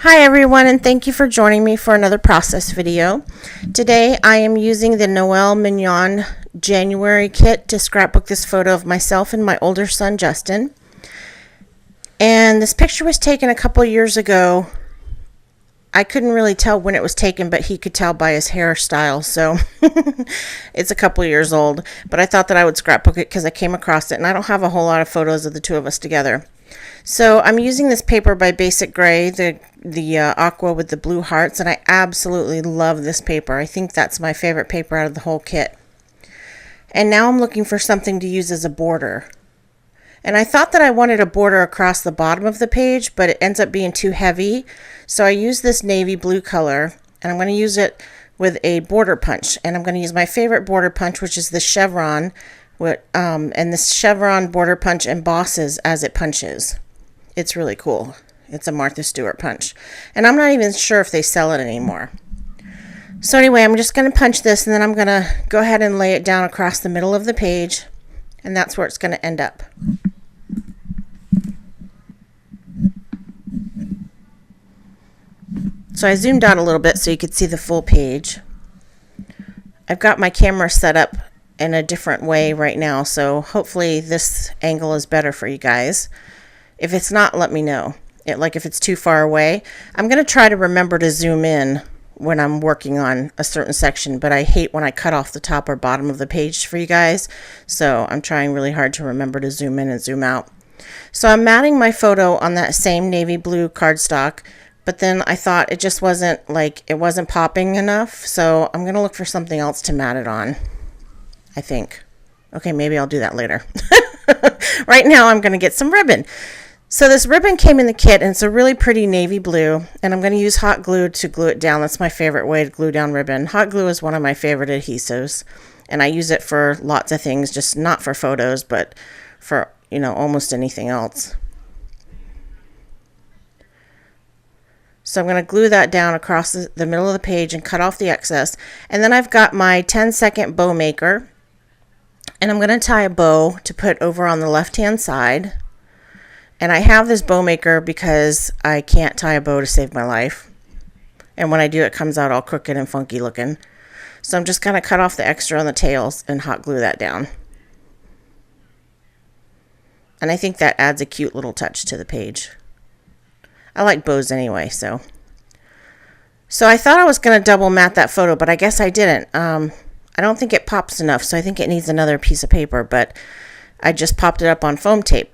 Hi everyone, and thank you for joining me for another process video. Today I am using the Noel Mignon January kit to scrapbook this photo of myself and my older son Justin. And this picture was taken a couple years ago. I couldn't really tell when it was taken, but he could tell by his hairstyle, so it's a couple years old. But I thought that I would scrapbook it because I came across it, and I don't have a whole lot of photos of the two of us together. So I'm using this paper by Basic Gray, the aqua with the blue hearts, and I absolutely love this paper. I think that's my favorite paper out of the whole kit. And now I'm looking for something to use as a border. And I thought that I wanted a border across the bottom of the page, but it ends up being too heavy. So I use this navy blue color, and I'm going to use it with a border punch. And I'm going to use my favorite border punch, which is the chevron, and this chevron border punch embosses as it punches. It's really cool. It's a Martha Stewart punch. And I'm not even sure if they sell it anymore. So anyway, I'm just going to punch this, and then I'm going to go ahead and lay it down across the middle of the page. And that's where it's going to end up. So I zoomed out a little bit so you could see the full page. I've got my camera set up in a different way right now, so hopefully this angle is better for you guys. If it's not, let me know. If it's too far away. I'm going to try to remember to zoom in when I'm working on a certain section, but I hate when I cut off the top or bottom of the page for you guys, so I'm trying really hard to remember to zoom in and zoom out. So I'm matting my photo on that same navy blue cardstock, but then I thought it just wasn't popping enough, so I'm going to look for something else to mat it on, I think. Okay, maybe I'll do that later. Right now I'm going to get some ribbon. So this ribbon came in the kit, and it's a really pretty navy blue, and I'm going to use hot glue to glue it down. That's my favorite way to glue down ribbon. Hot glue is one of my favorite adhesives, and I use it for lots of things, just not for photos, but for, almost anything else. So I'm going to glue that down across the middle of the page and cut off the excess. And then I've got my 10-second bow maker, and I'm going to tie a bow to put over on the left-hand side. And I have this bow maker because I can't tie a bow to save my life. And when I do, it comes out all crooked and funky looking. So I'm just going to cut off the extra on the tails and hot glue that down. And I think that adds a cute little touch to the page. I like bows anyway, so I thought I was going to double mat that photo, but I guess I didn't. I don't think it pops enough, so I think it needs another piece of paper, but I just popped it up on foam tape.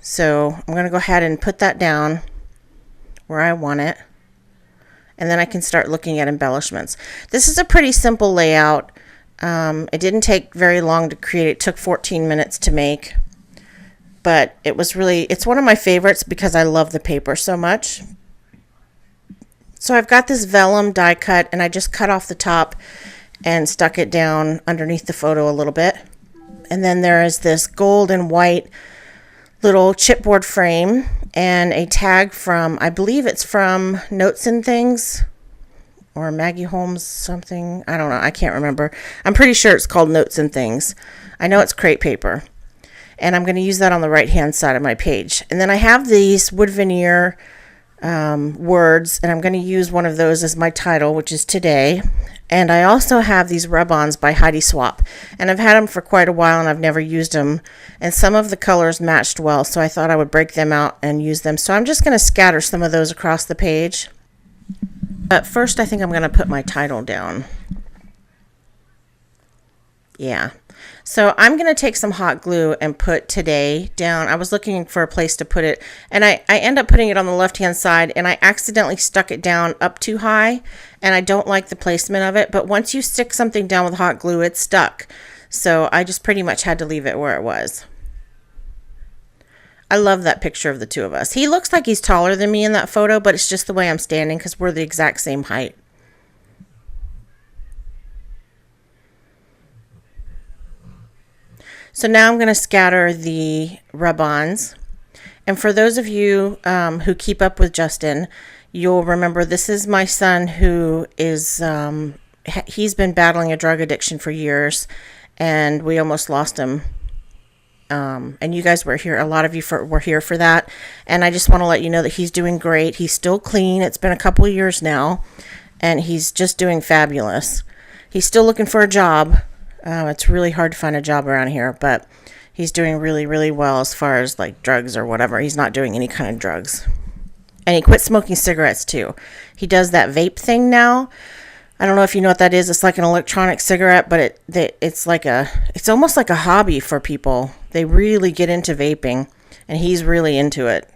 So I'm going to go ahead and put that down where I want it, and then I can start looking at embellishments. This is a pretty simple layout. It didn't take very long to create. It took 14 minutes to make, but it's one of my favorites because I love the paper so much. So I've got this vellum die cut, and I just cut off the top and stuck it down underneath the photo a little bit. And then there is this gold and white little chipboard frame and a tag from, I believe it's from Notes and Things or Maggie Holmes something. I don't know. I can't remember. I'm pretty sure it's called Notes and Things. I know it's crepe paper. And I'm going to use that on the right hand side of my page. And then I have these wood veneer words, and I'm going to use one of those as my title, which is Today. And I also have these rub-ons by Heidi Swapp, and I've had them for quite a while and I've never used them, and some of the colors matched well, so I thought I would break them out and use them. So I'm just going to scatter some of those across the page. But first I think I'm going to put my title down. Yeah. So I'm going to take some hot glue and put Today down. I was looking for a place to put it, and I end up putting it on the left-hand side, and I accidentally stuck it down up too high, and I don't like the placement of it. But once you stick something down with hot glue, it's stuck. So I just pretty much had to leave it where it was. I love that picture of the two of us. He looks like he's taller than me in that photo, but it's just the way I'm standing because we're the exact same height. So now I'm going to scatter the rub-ons. And for those of you who keep up with Justin, you'll remember this is my son who is, he's been battling a drug addiction for years, and we almost lost him And you guys were here, a lot of you were here for that. And I just want to let you know that he's doing great. He's still clean. It's been a couple of years now, and he's just doing fabulous. He's still looking for a job. It's really hard to find a job around here, but he's doing really, really well as far as like drugs or whatever. He's not doing any kind of drugs. And he quit smoking cigarettes too. He does that vape thing now. I don't know if you know what that is. It's like an electronic cigarette, but it's almost like a hobby for people. They really get into vaping, and he's really into it.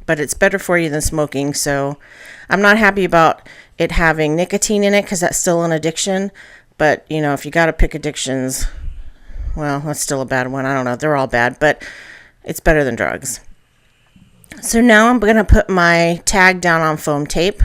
But it's better for you than smoking, so I'm not happy about it having nicotine in it because that's still an addiction. But, you know, if you got to pick addictions, well, that's still a bad one. I don't know. They're all bad, but it's better than drugs. So now I'm going to put my tag down on foam tape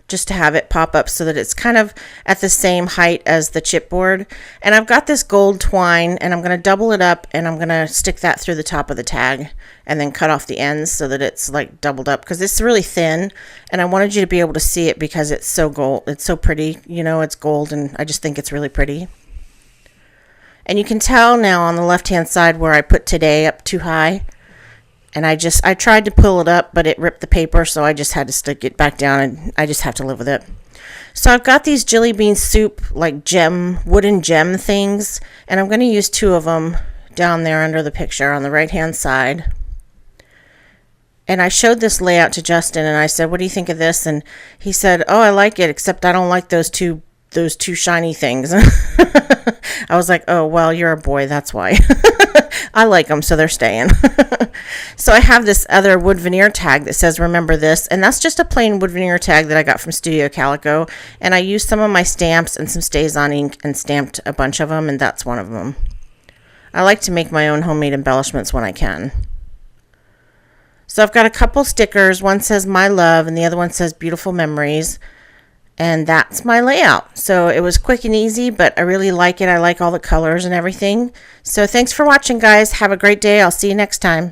just to have it pop up so that it's kind of at the same height as the chipboard. And I've got this gold twine, and I'm going to double it up, and I'm going to stick that through the top of the tag and then cut off the ends so that it's like doubled up because it's really thin, and I wanted you to be able to see it because it's so gold. It's so pretty. You know, it's gold, and I just think it's really pretty. And you can tell now on the left-hand side where I put today up too high. And I tried to pull it up, but it ripped the paper, so I just had to stick it back down, and I just have to live with it. So I've got these jelly bean soup, like wooden gem things, and I'm going to use 2 of them down there under the picture on the right-hand side. And I showed this layout to Justin, and I said, what do you think of this? And he said, oh, I like it, except I don't like those two shiny things. I was like, oh, well, you're a boy, that's why. I like them, so they're staying. So I have this other wood veneer tag that says, remember this, and that's just a plain wood veneer tag that I got from Studio Calico, and I used some of my stamps and some Stays-On ink and stamped a bunch of them, and that's one of them. I like to make my own homemade embellishments when I can. So I've got a couple stickers. One says My Love, and the other one says Beautiful Memories. And that's my layout. So it was quick and easy, but I really like it. I like all the colors and everything. So thanks for watching, guys. Have a great day. I'll see you next time.